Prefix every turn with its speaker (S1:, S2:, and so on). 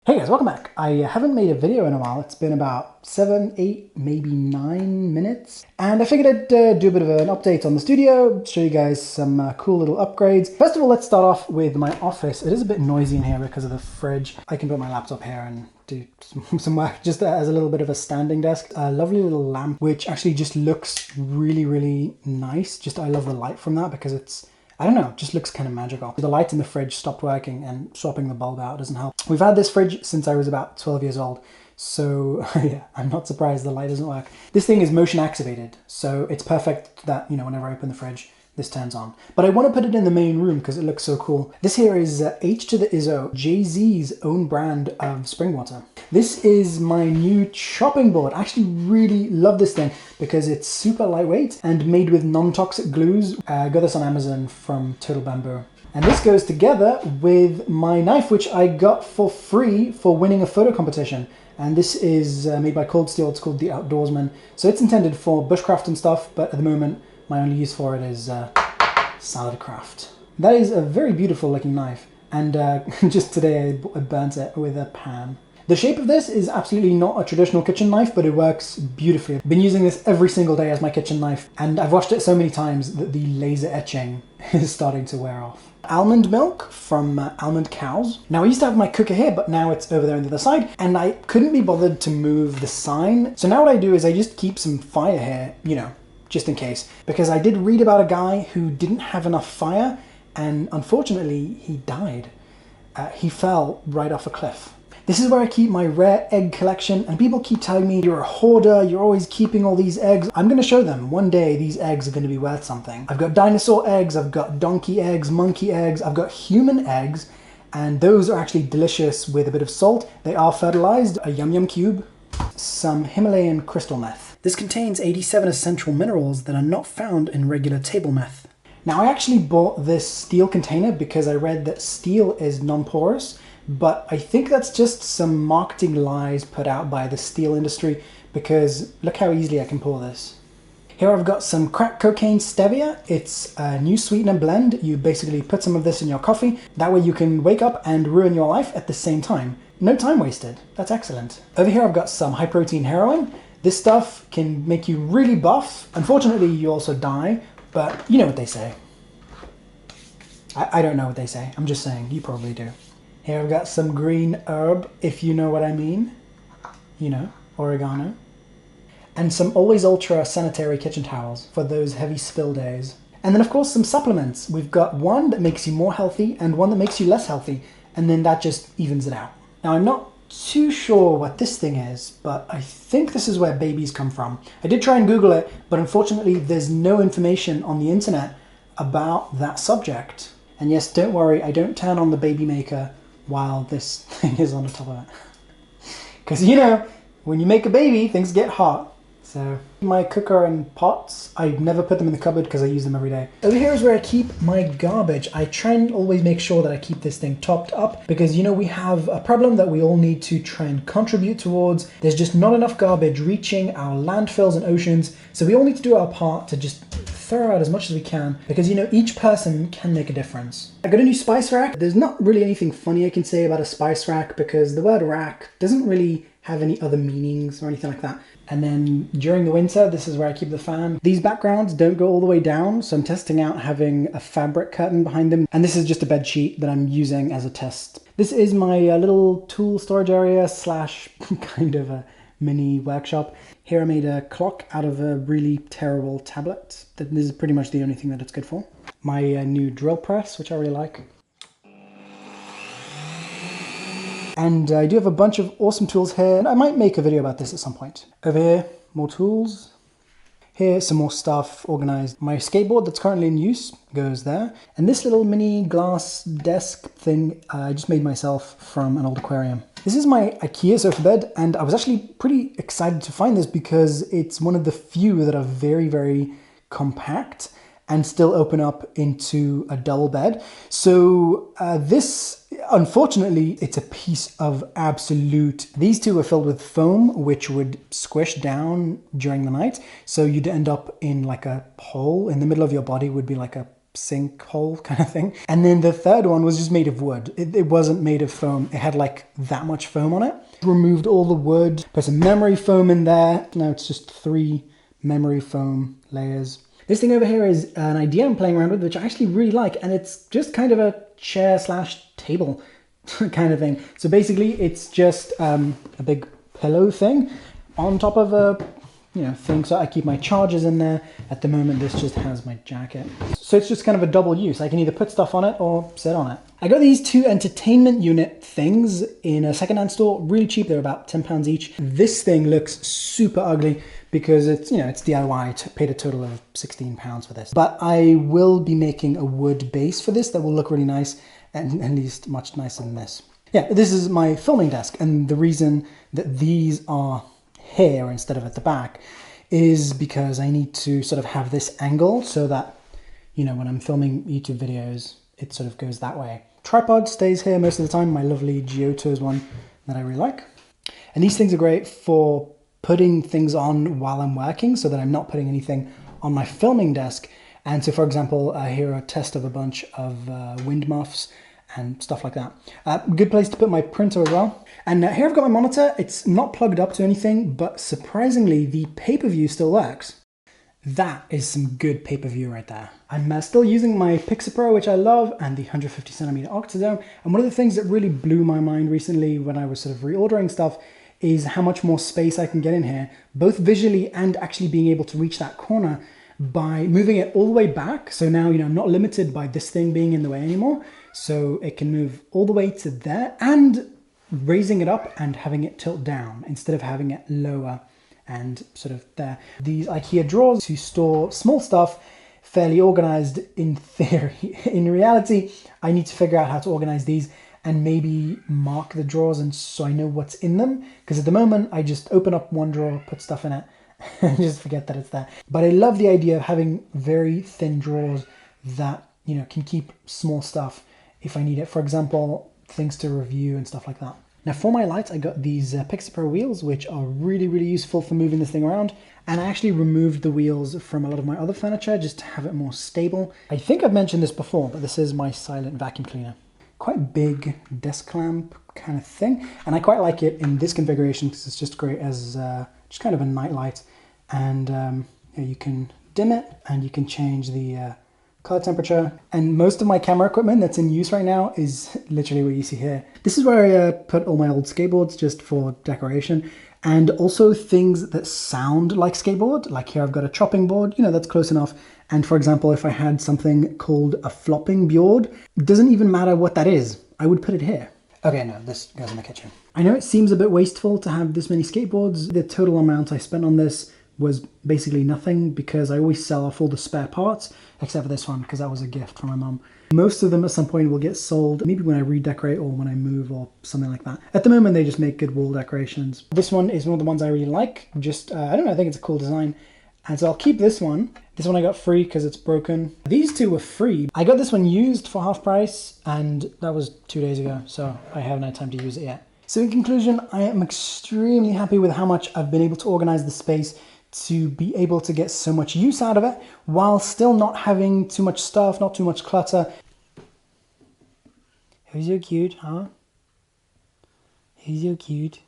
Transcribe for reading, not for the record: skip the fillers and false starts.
S1: Hey guys, welcome back. I haven't made a video in a while. It's been about 7, 8, maybe 9 minutes. And I figured I'd do a bit of an update on the studio, show you guys some cool little upgrades. First of all, let's start off with my office. It is a bit noisy in here because of the fridge. I can put my laptop here and do some work just as a little bit of a standing desk. A lovely little lamp, which actually just looks really, really nice. I love the light from that because it's, I don't know, it just looks kind of magical. The light in the fridge stopped working and swapping the bulb out doesn't help. We've had this fridge since I was about 12 years old. So yeah, I'm not surprised the light doesn't work. This thing is motion activated, so it's perfect that, you know, whenever I open the fridge, this turns on. But I want to put it in the main room because it looks so cool. This here is H to the Izzo, Jay-Z's own brand of spring water. This is my new chopping board. I actually really love this thing because it's super lightweight and made with non-toxic glues. I got this on Amazon from Total Bamboo. And this goes together with my knife, which I got for free for winning a photo competition. And this is made by Cold Steel. It's called the Outdoorsman. So it's intended for bushcraft and stuff, but at the moment, my only use for it is salad craft. That is a very beautiful looking knife. And just today I burnt it with a pan. The shape of this is absolutely not a traditional kitchen knife, but it works beautifully. I've been using this every single day as my kitchen knife, and I've washed it so many times that the laser etching is starting to wear off. Almond milk from almond cows. Now I used to have my cooker here, but now it's over there on the other side, and I couldn't be bothered to move the sign. So now what I do is I just keep some fire here, you know, just in case. Because I did read about a guy who didn't have enough fire, and unfortunately he died. He fell right off a cliff. This is where I keep my rare egg collection, and people keep telling me, you're a hoarder, you're always keeping all these eggs. I'm going to show them one day these eggs are going to be worth something. I've got dinosaur eggs, I've got donkey eggs, monkey eggs, I've got human eggs, and those are actually delicious with a bit of salt. They are fertilized, a yum yum cube, some Himalayan crystal meth. This contains 87 essential minerals that are not found in regular table meth. Now I actually bought this steel container because I read that steel is non-porous, but I think that's just some marketing lies put out by the steel industry because look how easily I can pour this. Here I've got some crack cocaine stevia. It's a new sweetener blend. You basically put some of this in your coffee. That way you can wake up and ruin your life at the same time. No time wasted. That's excellent. Over here I've got some high protein heroin. This stuff can make you really buff. Unfortunately, you also die, but you know what they say. I don't know what they say. I'm just saying, you probably do. Here I've got some green herb, if you know what I mean. You know, oregano. And some Always Ultra sanitary kitchen towels for those heavy spill days. And then of course some supplements. We've got one that makes you more healthy and one that makes you less healthy. And then that just evens it out. Now I'm not too sure what this thing is, but I think this is where babies come from. I did try and Google it, but unfortunately there's no information on the internet about that subject. And yes, don't worry, I don't turn on the baby maker while this thing is on the top of it. Because you know, when you make a baby, things get hot. So my cooker and pots, I never put them in the cupboard because I use them every day. Over here is where I keep my garbage. I try and always make sure that I keep this thing topped up because, you know, we have a problem that we all need to try and contribute towards. There's just not enough garbage reaching our landfills and oceans. So we all need to do our part to just throw out as much as we can because, you know, each person can make a difference. I got a new spice rack. There's not really anything funny I can say about a spice rack because the word rack doesn't really have any other meanings or anything like that. And then during the winter, this is where I keep the fan. These backgrounds don't go all the way down, so I'm testing out having a fabric curtain behind them. And this is just a bed sheet that I'm using as a test. This is my little tool storage area slash kind of a mini workshop. Here I made a clock out of a really terrible tablet. This is pretty much the only thing that it's good for. My new drill press, which I really like. And I do have a bunch of awesome tools here, and I might make a video about this at some point. Over here, more tools. Here, some more stuff organized. My skateboard that's currently in use goes there. And this little mini glass desk thing I just made myself from an old aquarium. This is my IKEA sofa bed, and I was actually pretty excited to find this because it's one of the few that are very, very compact and still open up into a double bed. So this, unfortunately, it's a piece of absolute... These two are filled with foam, which would squish down during the night. So you'd end up in like a hole in the middle of your body would be like a sinkhole kind of thing. And then the third one was just made of wood. It wasn't made of foam. It had like that much foam on it. Removed all the wood, put some memory foam in there. Now it's just 3 memory foam layers. This thing over here is an idea I'm playing around with, which I actually really like, and it's just kind of a chair / table kind of thing. So basically it's just a big pillow thing on top of a thing, so I keep my chargers in there. At the moment this just has my jacket. So it's just kind of a double use. I can either put stuff on it or sit on it. I got these 2 entertainment unit things in a secondhand store, really cheap. They're about £10 each. This thing looks super ugly because it's, it's DIY. I paid a total of £16 for this. But I will be making a wood base for this that will look really nice, and at least much nicer than this. Yeah, this is my filming desk, and the reason that these are here instead of at the back is because I need to sort of have this angle so that, when I'm filming YouTube videos, it sort of goes that way. Tripod stays here most of the time, my lovely Giotto is one that I really like. And these things are great for putting things on while I'm working so that I'm not putting anything on my filming desk. And so, for example, here are a test of a bunch of wind muffs and stuff like that. Good place to put my printer as well. And here I've got my monitor. It's not plugged up to anything, but surprisingly, the pay-per-view still works. That is some good pay-per-view right there. I'm still using my Pixar Pro, which I love, and the 150cm Octodome. And one of the things that really blew my mind recently when I was sort of reordering stuff is how much more space I can get in here, both visually and actually being able to reach that corner by moving it all the way back. So now, I'm not limited by this thing being in the way anymore. So it can move all the way to there, and raising it up and having it tilt down instead of having it lower and sort of there. These IKEA drawers to store small stuff, fairly organized in theory. In reality, I need to figure out how to organize these and maybe mark the drawers, and so I know what's in them. Because at the moment, I just open up one drawer, put stuff in it, and just forget that it's there. But I love the idea of having very thin drawers that, can keep small stuff if I need it. For example, things to review and stuff like that. Now for my lights, I got these Pixar Pro wheels, which are really, really useful for moving this thing around. And I actually removed the wheels from a lot of my other furniture just to have it more stable. I think I've mentioned this before, but this is my silent vacuum cleaner. Quite big desk lamp kind of thing. And I quite like it in this configuration because it's just great as just kind of a night light. And you can dim it and you can change the color temperature. And most of my camera equipment that's in use right now is literally what you see here. This is where I put all my old skateboards just for decoration, and also things that sound like skateboard. Like here I've got a chopping board, that's close enough. And for example, if I had something called a flopping board, it doesn't even matter what that is, I would put it here. Okay, no, this goes in the kitchen. I know it seems a bit wasteful to have this many skateboards. The total amount I spent on this was basically nothing because I always sell off all the spare parts, except for this one because that was a gift from my mum. Most of them at some point will get sold, maybe when I redecorate or when I move or something like that. At the moment, they just make good wall decorations. This one is one of the ones I really like. Just, I don't know, I think it's a cool design. And so I'll keep this one. This one I got free because it's broken. These two were free. I got this one used for half price, and that was 2 days ago, so I haven't had time to use it yet. So in conclusion, I am extremely happy with how much I've been able to organize the space to be able to get so much use out of it while still not having too much stuff, not too much clutter. Who's so cute, huh? Who's so cute?